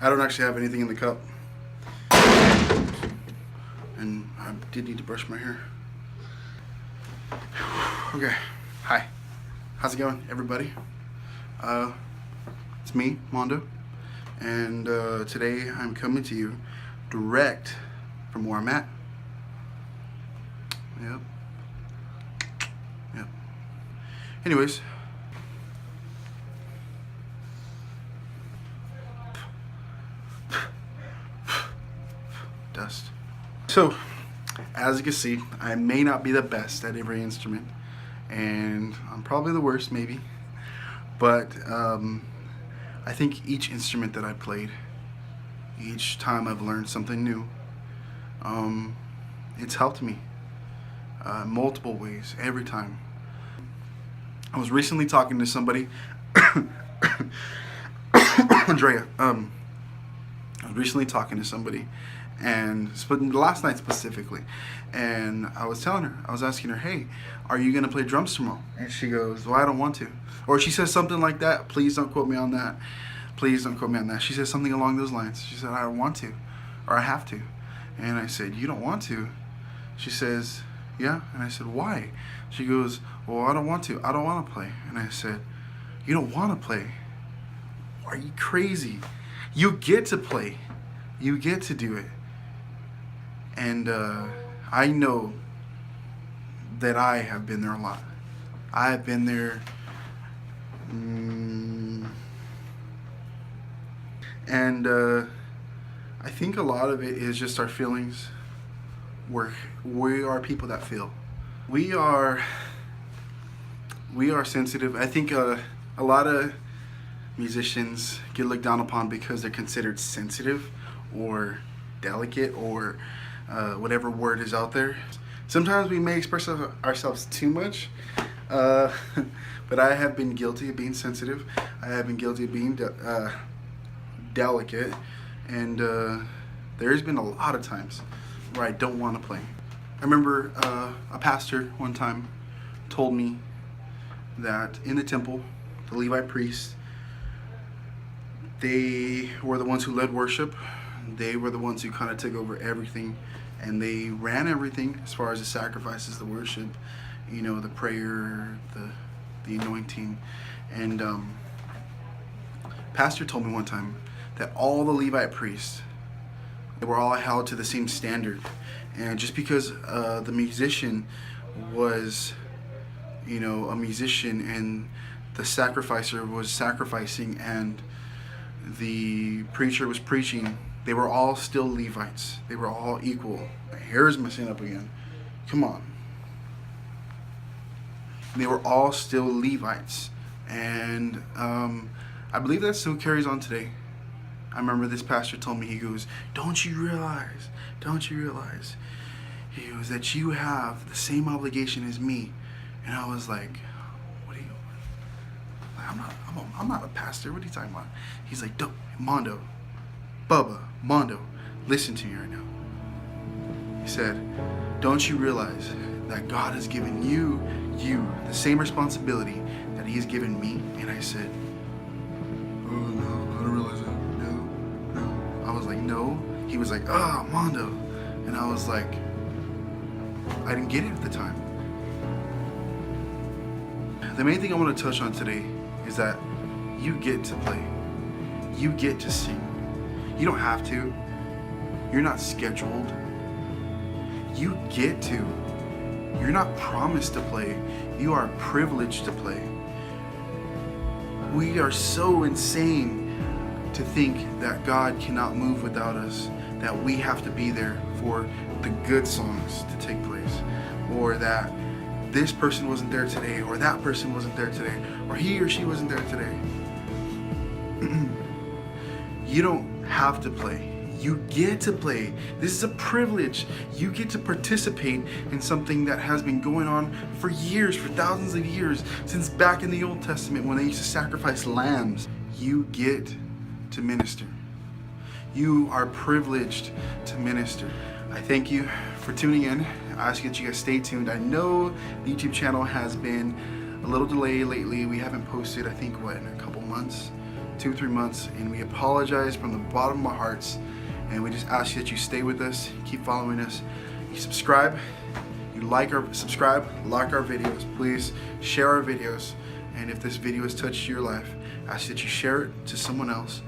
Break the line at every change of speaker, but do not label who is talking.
I don't actually have anything in the cup. And I did need to brush my hair. Okay, hi. How's it going, everybody? It's me, Mondo. And today I'm coming to you direct from where I'm at. Yep. Anyways. Dust. So, as you can see, I may not be the best at every instrument, and I'm probably the worst, maybe. But I think each instrument that I played, each time I've learned something new, it's helped me multiple ways every time. I was recently talking to somebody, Andrea. I was recently talking to somebody, and last night specifically, and I was telling her, I was asking her, hey, are you gonna play drums tomorrow? And she goes, well, I don't want to. Or she says something like that. Please don't quote me on that. Please don't quote me on that. She said something along those lines. She said, I don't want to, or I have to. And I said, you don't want to? She says, yeah. And I said, why? She goes, well, I don't want to. I don't want to play. And I said, you don't want to play? Are you crazy? You get to play. You get to do it. And I know that I have been there a lot. I have been there. And I think a lot of it is just our feelings. We are people that feel. We are sensitive. I think a lot of musicians get looked down upon because they're considered sensitive or delicate or whatever word is out there. Sometimes we may express ourselves too much, but I have been guilty of being sensitive. I have been guilty of being delicate, and there's been a lot of times where I don't want to play. I remember a pastor one time told me that in the temple, the Levite priests, they were the ones who led worship. They were the ones who kind of took over everything, and they ran everything as far as the sacrifices, the worship, you know, the prayer, the anointing. And pastor told me one time that all the Levite priests, they were all held to the same standard. And just because the musician was, you know, a musician, and the sacrificer was sacrificing, and the preacher was preaching, they were all still Levites. They were all equal. My hair is messing up again. Come on. They were all still Levites. And I believe that still carries on today. I remember this pastor told me, he goes, don't you realize, he goes, that you have the same obligation as me. And I was like, what are you, I'm not a pastor. What are you talking about? He's like, Mondo, Bubba, Mondo, listen to me right now. He said, don't you realize that God has given you the same responsibility that He's given me? And I said, oh no, I don't realize that. No. I was like, no. He was like, Mondo. And I was like, I didn't get it at the time. The main thing I want to touch on today is that you get to play. You get to sing. You don't have to. You're not scheduled. You get to. You're not promised to play. You are privileged to play. We are so insane to think that God cannot move without us, that we have to be there for the good songs to take place, or that this person wasn't there today, or that person wasn't there today, or he or she wasn't there today. You don't have to play. You get to play. This is a privilege. You get to participate in something that has been going on for years, for thousands of years, since back in the Old Testament when they used to sacrifice lambs. You get to minister. You are privileged to minister. I thank you for tuning in. I ask that you guys stay tuned. I know the YouTube channel has been a little delayed lately. We haven't posted, I think, in a couple months, 2-3 months, and we apologize from the bottom of our hearts. And we just ask you that you stay with us, keep following us, you subscribe, you like our videos, please share our videos. And if this video has touched your life, I ask you that you share it to someone else.